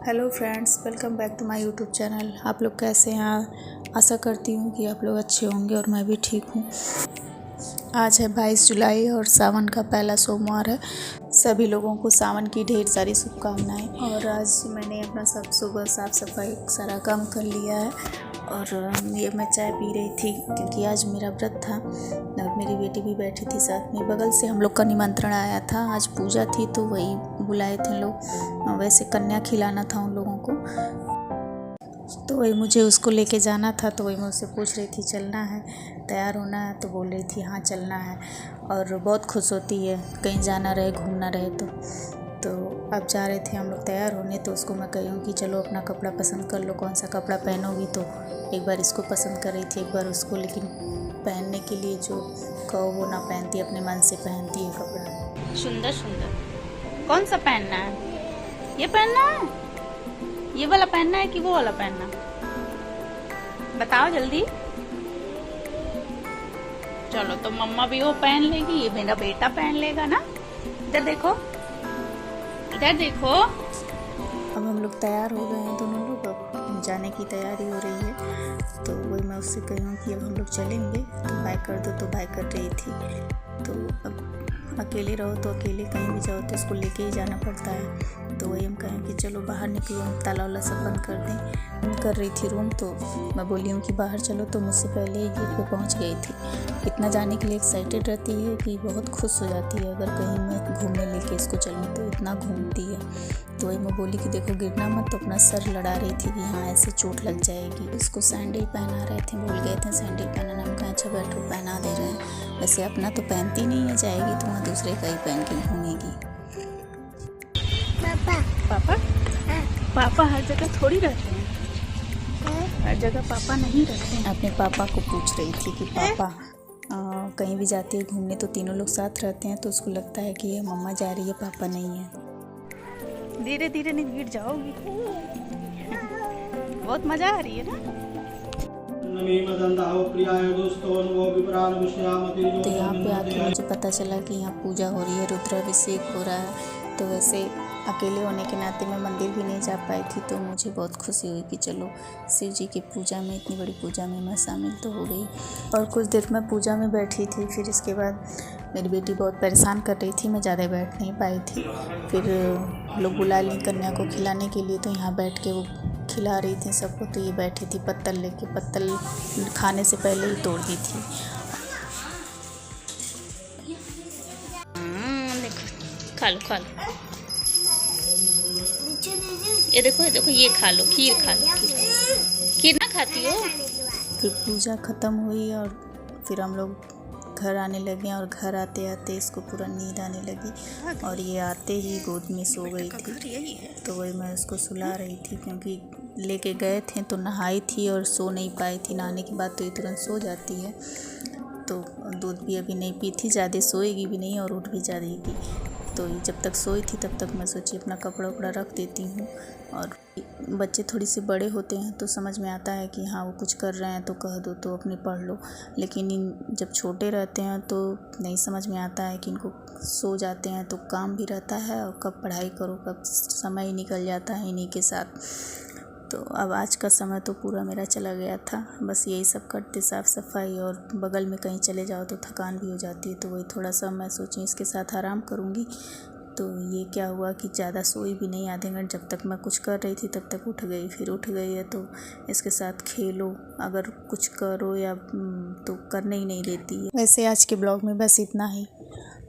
Hello friends, welcome back to my YouTube channel. आप लोग कैसे हैं? आशा करती हूँ कि आप लोग अच्छे होंगे और मैं भी ठीक हूँ। आज है 22 जुलाई और सावन का पहला सोमवार है। सभी लोगों को सावन की ढेर सारी शुभकामनाएं। और आज मैंने अपना सब सुबह साफ़ सफाई सारा काम कर लिया है और ये मैं चाय पी रही थी क्योंकि आज मेरा व्रत था और मेरी बेटी भी बैठी थी साथ में। बगल से हम लोग का निमंत्रण आया था, आज पूजा थी तो वही बुलाए थे लोग। वैसे कन्या खिलाना था उन लोगों को, तो वही मुझे उसको लेके जाना था। तो वही मैं उससे पूछ रही थी चलना है, तैयार होना है, तो बोल रही थी हाँ चलना है। और बहुत खुश होती है कहीं जाना रहे घूमना रहे तो अब जा रहे थे हम लोग तैयार होने। तो उसको मैं कही हूँ कि चलो अपना कपड़ा पसंद कर लो, कौन सा कपड़ा पहनोगी। तो एक बार इसको पसंद कर रही थी, एक बार उसको, लेकिन पहनने के लिए जो कहो वो ना पहनती, अपने मन से पहनती है कपड़ा। सुंदर सुंदर कौन सा पहनना है? ये पहनना है, ये वाला पहनना है कि वो वाला पहनना? बताओ जल्दी। चलो तो मम्मा भी वो पहन लेगी, ये मेरा बेटा पहन लेगा ना। इधर देखो, इधर देखो। अब हम लोग तैयार हो गए हैं दोनों लोग, अब जाने की तैयारी हो रही है। तो वही मैं उससे कही हूँ कि अब हम लोग चलेंगे, तो बाय कर दो। तो बाय कर रही थी। तो अब अकेले रहो तो अकेले कहीं भी जाओ तो उसको लेके ही जाना पड़ता है। तो वही हम कहें कि चलो बाहर निकलो, ताला वाला सब बंद कर दें। कर रही थी रूम, तो मैं बोली हूँ कि बाहर चलो, तो मुझसे पहले ही गेट पे पहुँच गई थी। इतना जाने के लिए एक्साइटेड रहती है कि बहुत खुश हो जाती है अगर कहीं मैं घूमने लेके इसको चलूँ, तो इतना घूमती है। तो वही मैं बोली कि देखो गिरना मत, तो अपना सर लड़ा रही थी कि हाँ ऐसे चोट लग जाएगी। इसको सैंडल पहना रहे थे, भूल गए थे सैंडल पहनाना। हम कहें अच्छा बैठो, पहना दे रहे हैं। वैसे अपना तो पहनती नहीं है, जाएगी तो वहाँ दूसरे का ही पहन के घूमेगी। पापा पापा हर जगह थोड़ी रहते हैं, हर जगह पापा नहीं रहते हैं। अपने पापा को पूछ रही थी कि पापा कहीं भी जाती है घूमने तो तीनों लोग साथ रहते हैं, तो उसको लगता है कि ये मम्मा जा रही है, पापा नहीं है। धीरे धीरे नहीं गिर जाओगी। बहुत मजा आ रही है ना। तो यहाँ पे आके मुझे पता चला कि यहाँ पूजा हो रही है, रुद्राभिषेक हो रहा है। तो वैसे अकेले होने के नाते मैं मंदिर भी नहीं जा पाई थी, तो मुझे बहुत खुशी हुई कि चलो शिव जी की पूजा में, इतनी बड़ी पूजा में मैं शामिल तो हो गई। और कुछ देर मैं पूजा में बैठी थी, फिर इसके बाद मेरी बेटी बहुत परेशान कर रही थी, मैं ज़्यादा बैठ नहीं पाई थी। फिर लोग बुला ली कन्या को खिलाने के लिए, तो यहाँ बैठ के वो खिला रही थी सबको। तो ये बैठी थी पत्तल लेके, पत्तल खाने से पहले ही तोड़ दी थी। देखो, खा लो खा लो। ये देखो ये देखो, ये खा लो, खीर खा लो। खीर ना खाती हो? फिर पूजा ख़त्म हुई और फिर हम लोग घर आने लगे। और घर आते आते इसको पूरा नींद आने लगी और ये आते ही गोद में सो गई थी। तो वही मैं उसको सुला रही थी क्योंकि लेके गए थे तो नहाई थी और सो नहीं पाई थी। नहाने के बाद तो ये तुरंत सो जाती है, तो दूध भी अभी नहीं पी थी, ज़्यादा सोएगी भी नहीं और उठ भी जाएगी। तो जब तक सोई थी तब तक मैं सोची अपना कपड़ा उपड़ा रख देती हूँ। और बच्चे थोड़ी से बड़े होते हैं तो समझ में आता है कि हाँ वो कुछ कर रहे हैं तो कह दो, तो अपने पढ़ लो। लेकिन जब छोटे रहते हैं तो नहीं समझ में आता है कि इनको सो जाते हैं तो काम भी रहता है और कब पढ़ाई करो, कब समय ही निकल जाता है इन्हीं के साथ। तो अब आज का समय तो पूरा मेरा चला गया था, बस यही सब करते, साफ़ सफाई। और बगल में कहीं चले जाओ तो थकान भी हो जाती है, तो वही थोड़ा सा मैं सोची इसके साथ आराम करूँगी। तो ये क्या हुआ कि ज़्यादा सोई भी नहीं, आधे घंटे जब तक मैं कुछ कर रही थी तब तक उठ गई। फिर उठ गई है तो इसके साथ खेलो, अगर कुछ करो या तो करने ही नहीं देती है। वैसे आज के ब्लॉग में बस इतना ही।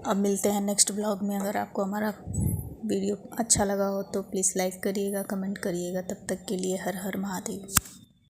अब मिलते हैं नेक्स्ट ब्लॉग में। अगर आपको हमारा वीडियो अच्छा लगा हो तो प्लीज़ लाइक करिएगा, कमेंट करिएगा। तब तक के लिए हर हर महादेव।